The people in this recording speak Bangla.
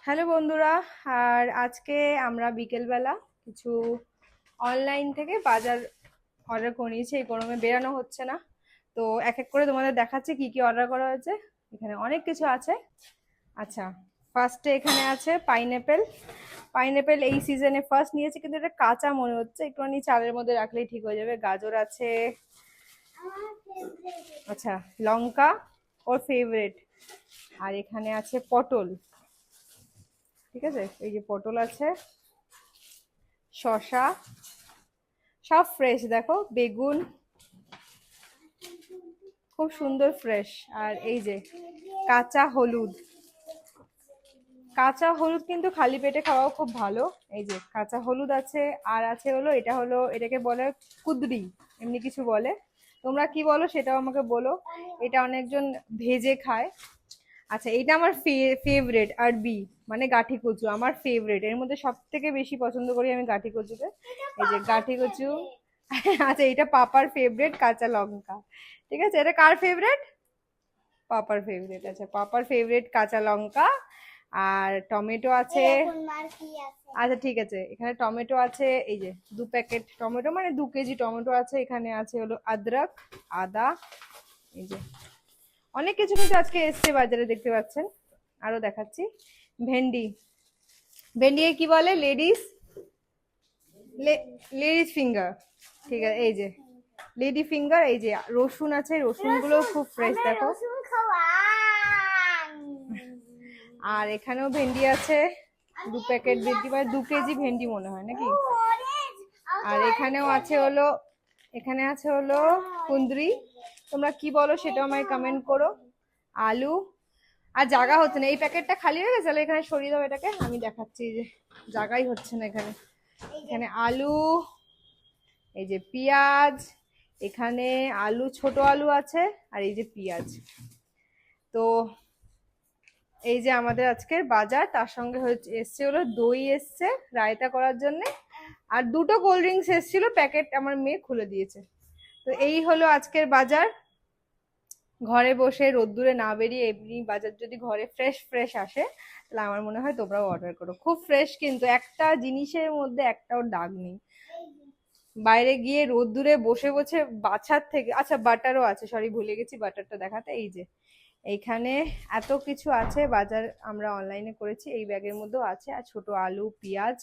হ্যালো বন্ধুরা। আর আজকে আমরা বিকেলবেলা কিছু অনলাইন থেকে বাজার অর্ডার করে নিয়েছি। এই গরমে বেরানো হচ্ছে না, তো এক এক করে তোমাদের দেখাচ্ছি কি কি অর্ডার করা হয়েছে। এখানে অনেক কিছু আছে। আচ্ছা, ফার্স্টে এখানে আছে পাইনঅ্যাপেল। পাইনঅ্যাপেল এই সিজনে ফার্স্ট নিয়েছি, কিন্তু এটা কাঁচা মনে হচ্ছে, একটুখানি চালের মধ্যে রাখলেই ঠিক হয়ে যাবে। গাজর আছে। আচ্ছা, লঙ্কা, ওর ফেভারিট। আর এখানে আছে পটল। ঠিক আছে, এই যে পটল আছে, শসা, সব ফ্রেশ। দেখো বেগুন, খুব সুন্দর ফ্রেশ। আর এই যে কাঁচা হলুদ। কাঁচা হলুদ কিন্তু খালি পেটে খাওয়াও খুব ভালো। এই যে কাঁচা হলুদ আছে। আর আছে হলো, এটা হলো, এটাকে বলে কুদরি, এমনি কিছু বলে। তোমরা কি বলো সেটাও আমাকে বলো। এটা অনেকজন ভেজে খায়। আচ্ছা, এটা আমার ফেভারেট আরবি, মানে গাঠি কচু আমার ফেভারেট। এর মধ্যে সব থেকে বেশি পছন্দ করি আমি গাঠি কচুকে। এই যে গাঠি কচু। আচ্ছা, এটা পাপার ফেভারেট কাঁচা লঙ্কা। ঠিক আছে, এটা কার ফেভারেট? পাপার ফেভারেট। আচ্ছা, পাপার ফেভারেট কাঁচা লঙ্কা। আর টমেটো আছে। আচ্ছা ঠিক আছে, এখানে টমেটো আছে। এই যে 2 প্যাকেট টমেটো, মানে 2 কেজি টমেটো আছে। এখানে আছে হলো আদরক, আদা। এই যে অনেক কিছু কিন্তু আজকে এসছে বাজারে, দেখতে পাচ্ছেন। আরো দেখাচ্ছি। ভেন্ডি। ভেন্ডিকে কি বলে? Ladies, ladies finger. ঠিক আছে, এই যে লেডি ফিঙ্গার। এই যে রসুন আছে, রসুন গুলো খুব ফ্রেশ, দেখো। আর এখানেও ভেন্ডি আছে। 2 প্যাকেট ভেন্ডি, মানে 2 কেজি ভেন্ডি মনে হয় নাকি। আর এখানেও আছে হলো, এখানে আছে হলো কুন্দ্রি। তোমরা কি বলো সেটা আমায় কমেন্ট করো। আলু। আর জায়গা হচ্ছে না, এই প্যাকেটটা খালি হয়ে গেছে, তাহলে এখানে সরিয়ে দাও এটাকে, আমি দেখাচ্ছি। এই যে জায়গাই হচ্ছে না এখানে। এখানে আলু, এই যে পেঁয়াজ, এখানে আলু, ছোট আলু আছে। আর এই যে পেঁয়াজ। তো এই যে আমাদের আজকের বাজার। তার সঙ্গে হচ্ছে এসছে হলো দই এসছে রায়তা করার জন্য। আর 2টো কোল্ড ড্রিঙ্কস এসেছিল, প্যাকেট আমার মেয়ে খুলে দিয়েছে। তো এই হলো আজকের বাজার। ঘরে বসে রোদ্দুরে না বেরিয়ে এমনি বাজার যদি ঘরে ফ্রেশ ফ্রেশ আসে, তাহলে আমার মনে হয় তোমরাও অর্ডার করো। খুব ফ্রেশ, কিন্তু একটা জিনিসের মধ্যে একটাও দাগ নেই। বাইরে গিয়ে রোদ্দুরে বসে বসে বাছার থেকে। আচ্ছা, বাটারও আছে, সরি ভুলে গেছি বাটারটা দেখাতে। এই যে এইখানে এত কিছু আছে বাজার, আমরা অনলাইনে করেছি। এই ব্যাগের মধ্যেও আছে। আর ছোট আলু, পেঁয়াজ।